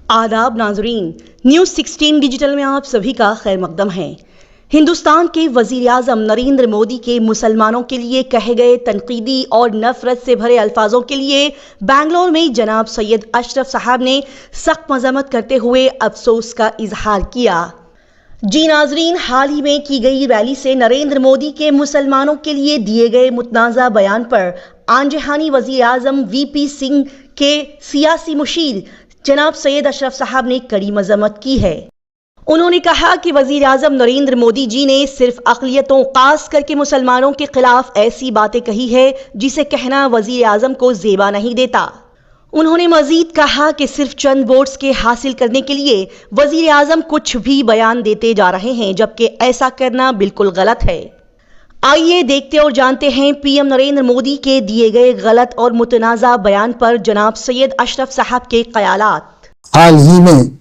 आदाब नाजरीन, news 16 digital में आप सभी का खैर मकदम है। हिंदुस्तान के वजीर आजम नरेंद्र मोदी के मुसलमानों के लिए कहे गए तनकीदी और नफरत से भरे अल्फाजों के लिए बेंगलोर में जनाब सैयद अशरफ साहब ने सख्त मजम्मत करते हुए अफसोस का इजहार किया। जी नाजरीन, हाल ही में की गई रैली से नरेंद्र मोदी के मुसलमानों के लिए दिए गए मुतनाज़ा बयान पर आंजहानी वजीर आजम वीपी सिंह के सियासी मुशीर जनाब सैयद अशरफ साहब ने कड़ी मजम्मत की है। उन्होंने कहा कि वजीर आजम नरेंद्र मोदी जी ने सिर्फ अक़लियतों खास करके मुसलमानों के खिलाफ ऐसी बातें कही है जिसे कहना वजीर आजम को ज़ेबा नहीं देता। उन्होंने मजीद कहा कि सिर्फ चंद वोट्स के हासिल करने के लिए वजीर आजम कुछ भी बयान देते जा रहे हैं, जबकि ऐसा करना बिल्कुल गलत है। आइए देखते और जानते हैं पीएम नरेंद्र मोदी के दिए गए गलत और मुतनाज़ा बयान पर जनाब सैयद अशरफ साहब के ख्यालात। हाल ही में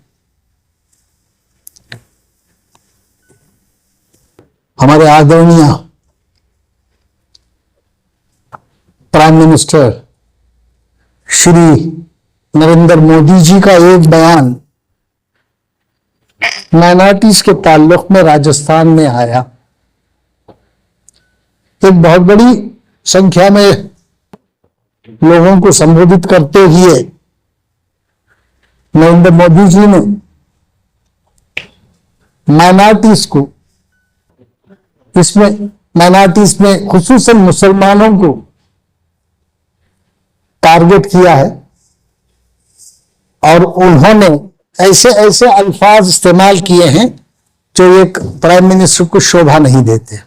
हमारे आदरणीय प्राइम मिनिस्टर श्री नरेंद्र मोदी जी का एक बयान माइनॉरिटीज के ताल्लुक में राजस्थान में आया। एक बहुत बड़ी संख्या में लोगों को संबोधित करते हुए नरेंद्र मोदी जी ने माइनॉरिटीज को, इसमें माइनॉरिटीज में खुसूसन मुसलमानों को टारगेट किया है और उन्होंने ऐसे ऐसे अल्फाज इस्तेमाल किए हैं जो एक प्राइम मिनिस्टर को शोभा नहीं देते,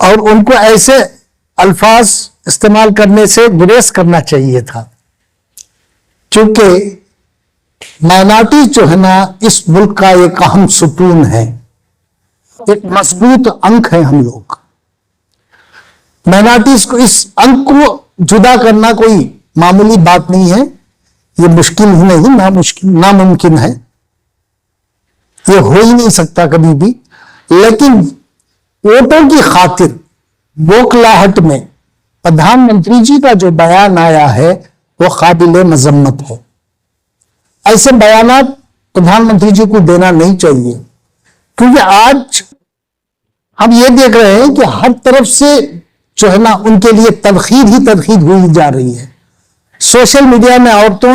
और उनको ऐसे अल्फाज इस्तेमाल करने से गुरेज करना चाहिए था, क्योंकि माइनॉरिटी जो है ना इस मुल्क का एक अहम सुतून है, एक मजबूत अंक है। हम लोग माइनॉरिटीज को, इस अंक को जुदा करना कोई मामूली बात नहीं है। ये मुश्किल ही नहीं, नामुमकिन है, ये हो ही नहीं सकता कभी भी। लेकिन वोटों की खातिर बौखलाहट में प्रधानमंत्री जी का जो बयान आया है वो काबिल मजम्मत है। ऐसे बयानात प्रधानमंत्री जी को देना नहीं चाहिए, क्योंकि आज हम ये देख रहे हैं कि हर तरफ से जो है ना उनके लिए तनकीद ही तनकीद हुई जा रही है। सोशल मीडिया में औरतों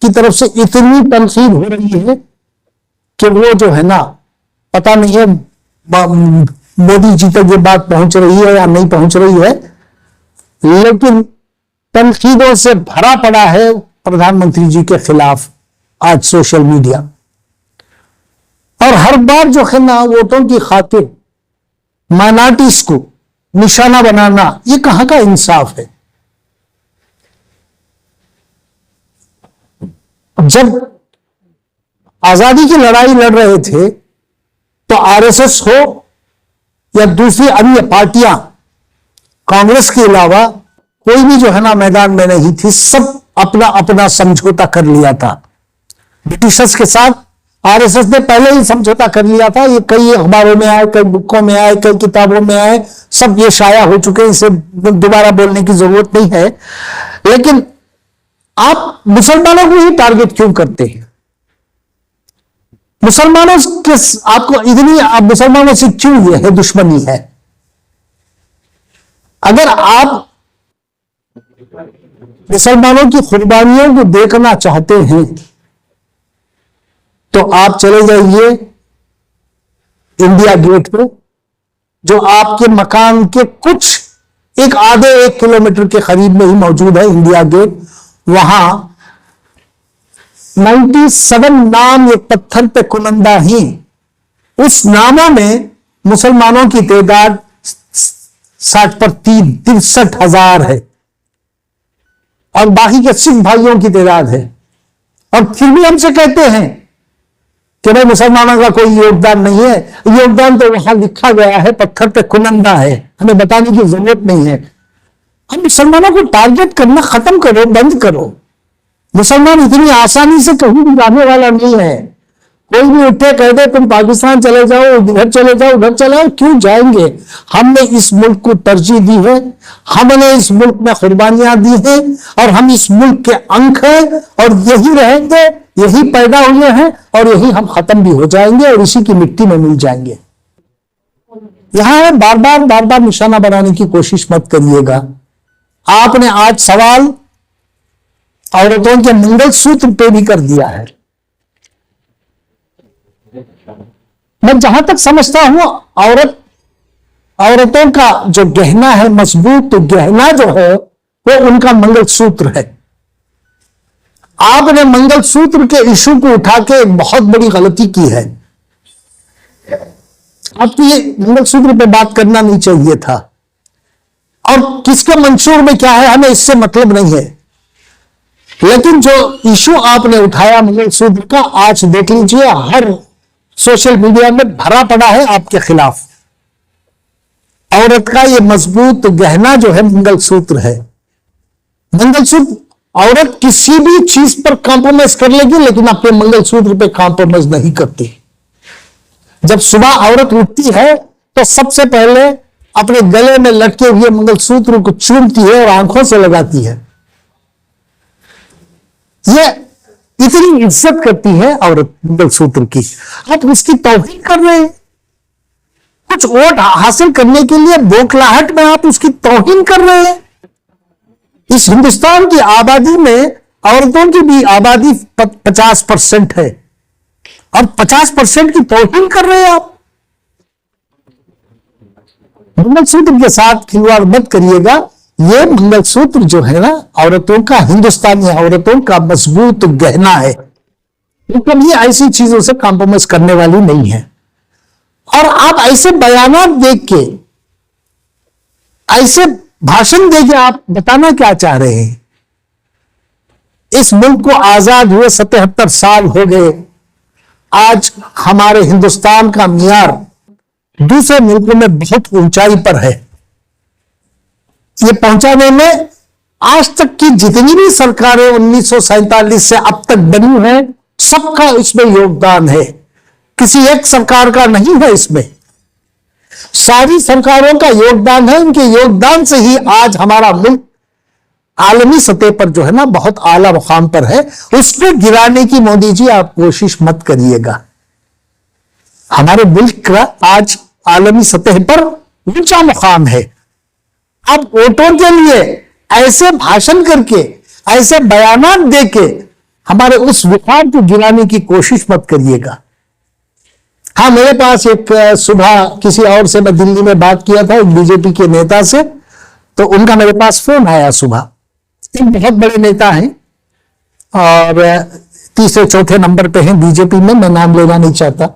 की तरफ से इतनी तनकीद हो रही है कि वो जो है ना, पता नहीं है मोदी जी तक ये बात पहुंच रही है या नहीं पहुंच रही है, लेकिन तनकीदों से भरा पड़ा है प्रधानमंत्री जी के खिलाफ आज सोशल मीडिया। और हर बार जो है ना वोटों की खातिर माइनॉरिटीज को निशाना बनाना, ये कहां का इंसाफ है। जब आजादी की लड़ाई लड़ रहे थे तो आरएसएस हो या दूसरी अन्य पार्टियां, कांग्रेस के अलावा कोई भी जो है ना मैदान में नहीं थी, सब अपना अपना समझौता कर लिया था ब्रिटिशर्स के साथ। आरएसएस ने पहले ही समझौता कर लिया था, ये कई अखबारों में आए, कई बुकों में आए, कई किताबों में आए, सब ये शाया हो चुके हैं, इसे दोबारा बोलने की जरूरत नहीं है। लेकिन आप मुसलमानों को ही टारगेट क्यों करते हैं? मुसलमानों के आपको इतनी, आप मुसलमानों से क्यों ये है दुश्मनी है? अगर आप मुसलमानों की कुर्बानियों को देखना चाहते हैं तो आप चले जाइए इंडिया गेट पे, जो आपके मकान के कुछ आधे 1 किलोमीटर के करीब में ही मौजूद है इंडिया गेट। वहां 97 नाम एक पत्थर पे कुनंदा ही, उस नामों में मुसलमानों की तादाद 60 पर 63,000 है और बाकी के सिख भाइयों की तादाद है। और फिर भी हमसे कहते हैं कि भाई मुसलमानों का कोई योगदान नहीं है। योगदान तो वहां लिखा गया है, पत्थर पे कुनंदा है, हमें बताने की जरूरत नहीं है। हम मुसलमानों को टारगेट करना खत्म करो, बंद करो। मुसलमान इतनी आसानी से कहीं भी जाने वाला नहीं है। कोई भी उठे कह दे तुम पाकिस्तान चले जाओ, इधर चले जाओ, उधर चले जाओ, क्यों जाएंगे? हमने इस मुल्क को तरजीह दी है, हमने इस मुल्क में कुर्बानियां दी हैं और हम इस मुल्क के अंक हैं और यही रहेंगे यही पैदा हुए हैं और यही हम खत्म भी हो जाएंगे और इसी की मिट्टी में मिल जाएंगे। यहां बार बार निशाना बनाने की कोशिश मत करिएगा। आपने आज सवाल औरतों के मंगलसूत्र पे भी कर दिया है। मैं जहां तक समझता हूं औरतों का जो गहना है, मजबूत तो गहना जो है वो उनका मंगलसूत्र है। आपने मंगलसूत्र के इशू को उठा के बहुत बड़ी गलती की है। आपको ये मंगलसूत्र पे बात करना नहीं चाहिए था। और किसके मंशूर में क्या है हमें इससे मतलब नहीं है, लेकिन जो इशू आपने उठाया मंगलसूत्र का, आज देख लीजिए हर सोशल मीडिया में भरा पड़ा है आपके खिलाफ। औरत का ये मजबूत गहना जो है मंगलसूत्र है। मंगलसूत्र, औरत किसी भी चीज पर कॉम्प्रोमाइज कर लेगी लेकिन अपने मंगलसूत्र पे कॉम्प्रोमाइज नहीं करती। जब सुबह औरत उठती है तो सबसे पहले अपने गले में लटके हुए मंगलसूत्र को चूमती है और आंखों से लगाती है। ये इतनी इज्जत करती है औरत मंगलसूत्र की। आप उसकी तौहीन कर रहे हैं। कुछ वोट हासिल करने के लिए बौखलाहट में आप उसकी तौहीन कर रहे हैं। इस हिंदुस्तान की आबादी में औरतों की भी आबादी 50% है और 50% की तौहीन कर रहे हैं आप। मंगलसूत्र के साथ खिलवाड़ मत करिएगा। ये मंगलसूत्र जो है ना औरतों का, हिंदुस्तानी औरतों का मजबूत गहना है। लेकिन ये ऐसी चीजों से कॉम्प्रोमाइज करने वाली नहीं है। और आप ऐसे बयानात देख के, ऐसे भाषण देके आप बताना क्या चाह रहे हैं? इस मुल्क को आजाद हुए 77 साल हो गए। आज हमारे हिंदुस्तान का मियार दूसरे मुल्कों में बहुत ऊंचाई पर है। ये पहुंचाने में आज तक की जितनी भी सरकारें 1947 से अब तक बनी हैं, सबका इसमें योगदान है। किसी एक सरकार का नहीं है, इसमें सारी सरकारों का योगदान है। उनके योगदान से ही आज हमारा मुल्क आलमी सतह पर जो है ना बहुत आला मुकाम पर है। उसको गिराने की मोदी जी आप कोशिश मत करिएगा। हमारे मुल्क का आज आलमी सतह पर ऊंचा मुकाम है। आप वोटों के लिए ऐसे भाषण करके, ऐसे बयानात देके हमारे उस विकार को गिराने की कोशिश मत करिएगा। हाँ, मेरे पास एक सुबह किसी और से मैं दिल्ली में बात किया था, एक बीजेपी के नेता से, तो उनका मेरे पास फोन आया सुबह। एक बहुत बड़े नेता हैं और तीसरे चौथे नंबर पे हैं बीजेपी में, मैं नाम लेना नहीं चाहता।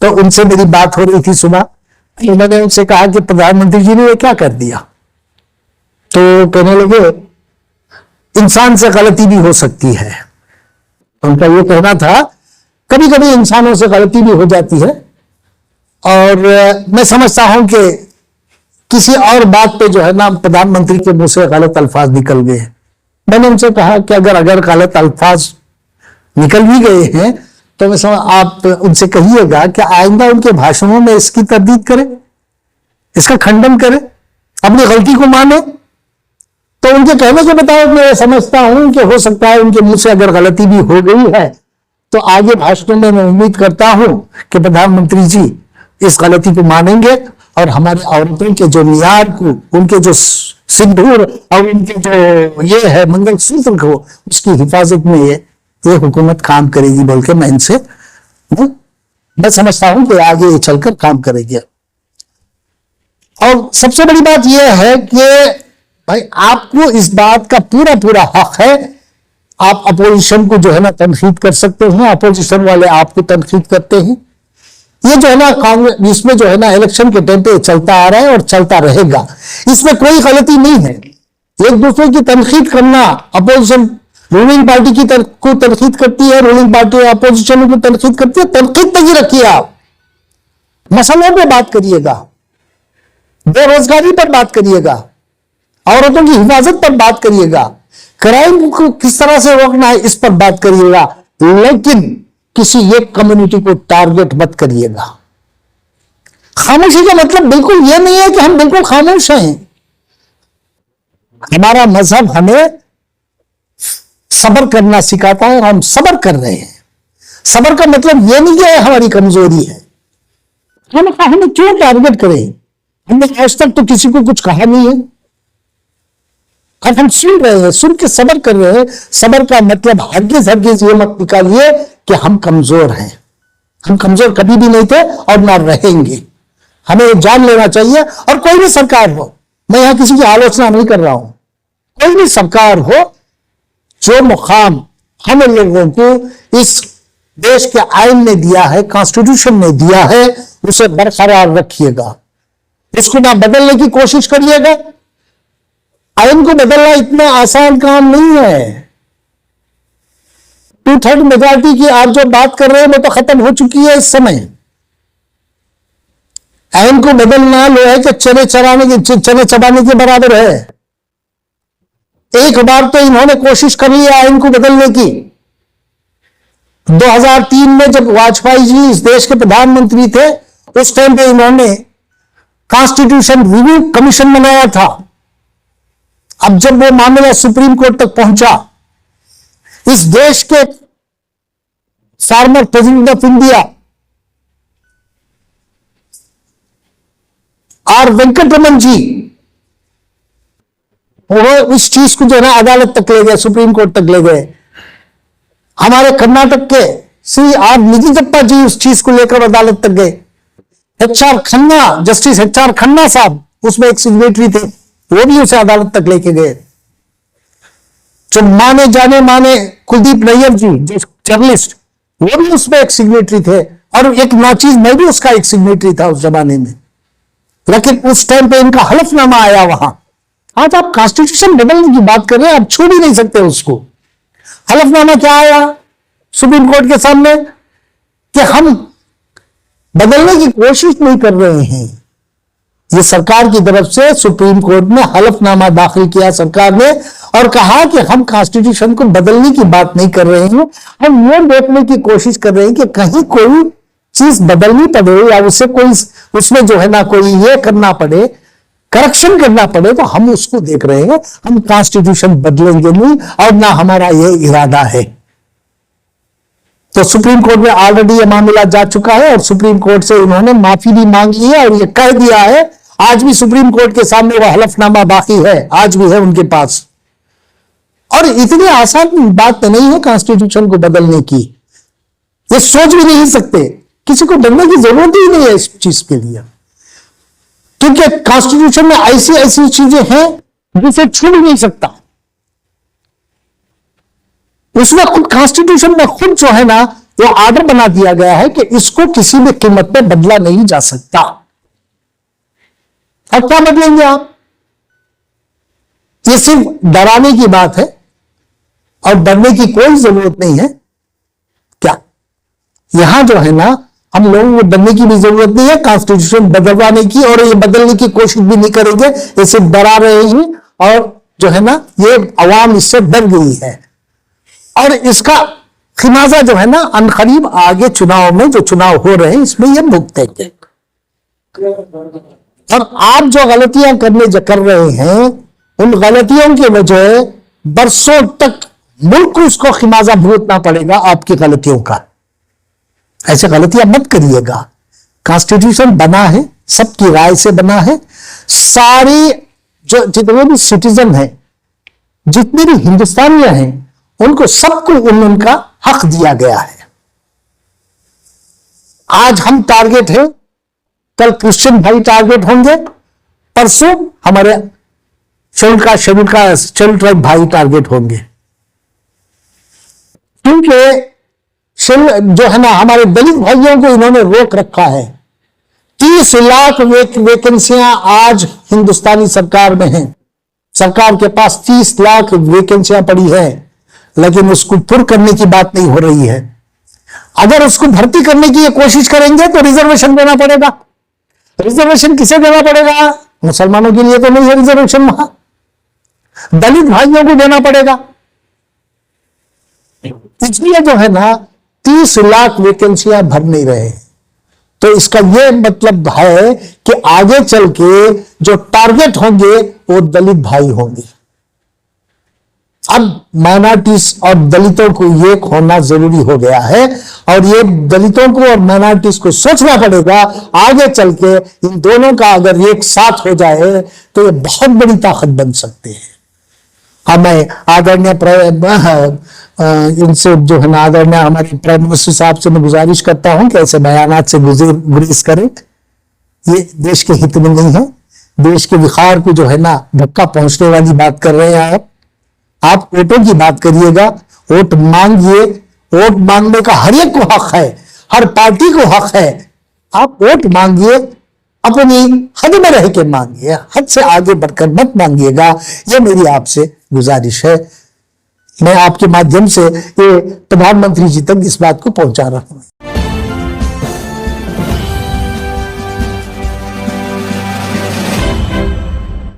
तो उनसे मेरी बात हो रही थी सुबह। मैंने उनसे कहा कि प्रधानमंत्री जी ने ये क्या कर दिया? तो कहने लगे इंसान से गलती भी हो सकती है। उनका ये कहना था कभी कभी इंसानों से गलती भी हो जाती है और मैं समझता हूं कि किसी और बात पे जो है ना प्रधानमंत्री के मुंह से गलत अल्फाज निकल गए। मैंने उनसे कहा कि अगर गलत अल्फाज निकल भी गए हैं तो मैं समझ आप उनसे कहिएगा कि आइंदा उनके भाषणों में इसकी तरदीद करें, इसका खंडन करें, अपनी गलती को माने। तो उनके कहने के मुताबिक मैं समझता हूं कि हो सकता है उनके मुंह से अगर गलती भी हो गई है तो आगे भाषणों में मैं उम्मीद करता हूं कि प्रधानमंत्री जी इस गलती को मानेंगे और हमारे औरतों के जो मियार को, उनके जो सिंदूर और उनके जो ये है मंगलसूत्र को, उसकी हिफाजत में ये हुकूमत काम करेगी बोल के मैं समझता हूं कि आगे चलकर काम करेगी। और सबसे बड़ी बात यह है कि भाई आपको इस बात का पूरा हक है। आप अपोजिशन को जो है ना तनकीद कर सकते हैं, अपोजिशन वाले आपको तनकीद करते हैं। ये जो है ना कांग्रेस, इसमें जो है ना इलेक्शन के टाइम पे चलता आ रहा है और चलता रहेगा। इसमें कोई गलती नहीं है। एक दूसरे की तनकीद करना, अपोजिशन रूलिंग पार्टी को तनकीद करती है, रूलिंग पार्टी अपोजिशन को तनकीद करती है। तनकीद तक ही रखिए। आप मसलों पर बात करिएगा, बेरोजगारी पर बात करिएगा, औरतों की हिफाजत पर बात करिएगा, क्राइम को किस तरह से रोकना है इस पर बात करिएगा, लेकिन किसी एक कम्युनिटी को टारगेट मत करिएगा। खामोशी का मतलब बिल्कुल यह नहीं है कि हम बिल्कुल खामोश हैं। हमारा मजहब हमें सब्र करना सिखाता है और हम सब्र कर रहे हैं। सब्र का मतलब यह नहीं कि हमारी कमजोरी है। हमें क्यों टारगेट करें? हमने आज तक तो किसी को कुछ कहा नहीं है। अब हम सुन रहे हैं, सुन के सब्र कर रहे हैं। सब्र का मतलब हरगिज हरगिज ये मत निकालिए कि हम कमजोर हैं। हम कमजोर कभी भी नहीं थे और ना रहेंगे। हमें जान लेना चाहिए। और कोई भी सरकार हो, मैं यहां किसी की आलोचना नहीं कर रहा हूं, कोई भी सरकार हो, जो मुकाम हम लोगों को इस देश के आईन ने दिया है, कॉन्स्टिट्यूशन ने दिया है, उसे बरकरार रखिएगा। इसको ना बदलने की कोशिश करिएगा। आईन को बदलना इतना आसान काम नहीं है। 2/3 मेजॉरिटी की आप जो बात कर रहे हैं वो तो खत्म हो चुकी है इस समय। आईन को बदलना लोहे के चने चबाने के बराबर है। एक बार तो इन्होंने कोशिश कर ली आईन को बदलने की। 2003 में जब वाजपेयी जी इस देश के प्रधानमंत्री थे, उस टाइम पे इन्होंने कॉन्स्टिट्यूशन रिव्यू कमीशन बनाया था। अब जब वो मामला सुप्रीम कोर्ट तक पहुंचा, इस देश के former president of India R Venkataraman ji, वो इस चीज को जो है ना अदालत तक ले गए, सुप्रीम कोर्ट तक ले गए। हमारे कर्नाटक के श्री आर निजप्पा जी उस चीज को लेकर अदालत तक गए। HR Khanna, justice HR Khanna साहब उसमें एक सिग्नेटरी थे, वो भी उसे अदालत तक लेके गए। जो माने जाने माने कुलदीप नैयर जी, जो जर्नलिस्ट, वो भी उसमें एक सिग्नेटरी थे। और एक नाचीज, मैं भी उसका एक सिग्नेटरी था उस जमाने में। लेकिन उस टाइम पे इनका हलफनामा आया वहां। आज आप कॉन्स्टिट्यूशन बदलने की बात कर रहे हैं, आप छू भी नहीं सकते उसको। हलफनामा क्या आया सुप्रीम कोर्ट के सामने कि हम बदलने की कोशिश नहीं कर रहे हैं। ये सरकार की तरफ से सुप्रीम कोर्ट में हलफनामा दाखिल किया सरकार ने और कहा कि हम कॉन्स्टिट्यूशन को बदलने की बात नहीं कर रहे हैं, हम ये देखने की कोशिश कर रहे हैं कि कहीं कोई चीज बदलनी पड़े या उसे कोई उसमें जो है ना कोई ये करना पड़े, करेक्शन करना पड़े, तो हम उसको देख रहे हैं। हम कॉन्स्टिट्यूशन बदलेंगे नहीं और ना हमारा ये इरादा है। तो सुप्रीम कोर्ट में ऑलरेडी ये मामला जा चुका है और सुप्रीम कोर्ट से उन्होंने माफी भी मांग ली है और ये कह दिया है। आज भी सुप्रीम कोर्ट के सामने वो हलफनामा बाकी है, आज भी है उनके पास। और इतनी आसान बात तो नहीं है कॉन्स्टिट्यूशन को बदलने की। ये सोच भी नहीं सकते, किसी को डरने की जरूरत ही नहीं है इस चीज के लिए, क्योंकि कॉन्स्टिट्यूशन में ऐसी ऐसी चीजें हैं जिसे छू नहीं सकता। उसमें खुद कॉन्स्टिट्यूशन में खुद जो है ना वो ऑर्डर बना दिया गया है कि इसको किसी भी कीमत पे बदला नहीं जा सकता। अब क्या बदलेंगे आप? ये सिर्फ डराने की बात है और डरने की कोई जरूरत नहीं है। क्या यहां जो है ना हम लोगों को डरने की भी जरूरत नहीं है कॉन्स्टिट्यूशन बदलवाने की, और ये बदलने की कोशिश भी नहीं करेंगे। ये सिर्फ डरा रहे हैं और जो है ना ये अवाम इससे डर गई है और इसका खिमाजा जो है ना अनकरीब आगे चुनाव में, जो चुनाव हो रहे हैं इसमें ये भुगतेंगे। और आप जो गलतियां कर रहे हैं उन गलतियों की वजह बरसों तक मुल्क को उसको खिमाजा भुगतना पड़ेगा आपकी गलतियों का। ऐसे गलतियां मत करिएगा। कॉन्स्टिट्यूशन बना है, सबकी राय से बना है। सारी जो जितने भी सिटीजन हैं, जितने भी हिंदुस्तानियां हैं, उनको सबको उनका हक दिया गया है। आज हम टारगेट है, कल क्रिश्चियन भाई टारगेट होंगे, परसों हमारे शेड्यूल ट्राइब भाई टारगेट होंगे। क्योंकि जो है ना हमारे दलित भाइयों को इन्होंने रोक रखा है। 30 लाख वैकेंसियां आज हिंदुस्तानी सरकार में हैं। सरकार के पास 30 लाख वैकेंसियां पड़ी है, लेकिन उसको पूर्ण करने की बात नहीं हो रही है। अगर उसको भर्ती करने की कोशिश करेंगे तो रिजर्वेशन देना पड़ेगा। रिजर्वेशन किसे देना पड़ेगा? मुसलमानों के लिए तो नहीं है रिजर्वेशन, वहां दलित भाइयों को देना पड़ेगा। इसलिए जो है ना 30 लाख वैकेंसियां भर नहीं रहे। तो इसका यह मतलब है कि आगे चल के जो टारगेट होंगे वो दलित भाई होंगे। अब माइनॉरिटीज और दलितों को एक होना जरूरी हो गया है, और ये दलितों को और माइनॉरिटीज को सोचना पड़ेगा आगे चल के इन दोनों का अगर एक साथ हो जाए तो ये बहुत बड़ी ताकत बन सकते हैं। अब मैं आदरणीय इनसे जो है ना आदरणीय हमारे प्राइम मिनिस्टर साहब से मैं गुजारिश करता हूं कि ऐसे बयानात से गुरेज करें, ये देश के हित में नहीं है। देश के विखार को जो है ना धक्का पहुंचने वाली बात कर रहे हैं आप वोटों की बात करिएगा, वोट मांगिए, वोट मांगने का हर एक को हक है, हर पार्टी को हक है। आप वोट मांगिए, अपनी हद में रह के मांगिए, हद से आगे बढ़कर मत मांगिएगा, ये मेरी आपसे गुजारिश है। मैं आपके माध्यम से ये प्रधानमंत्री जी तक इस बात को पहुंचा रहा हूं।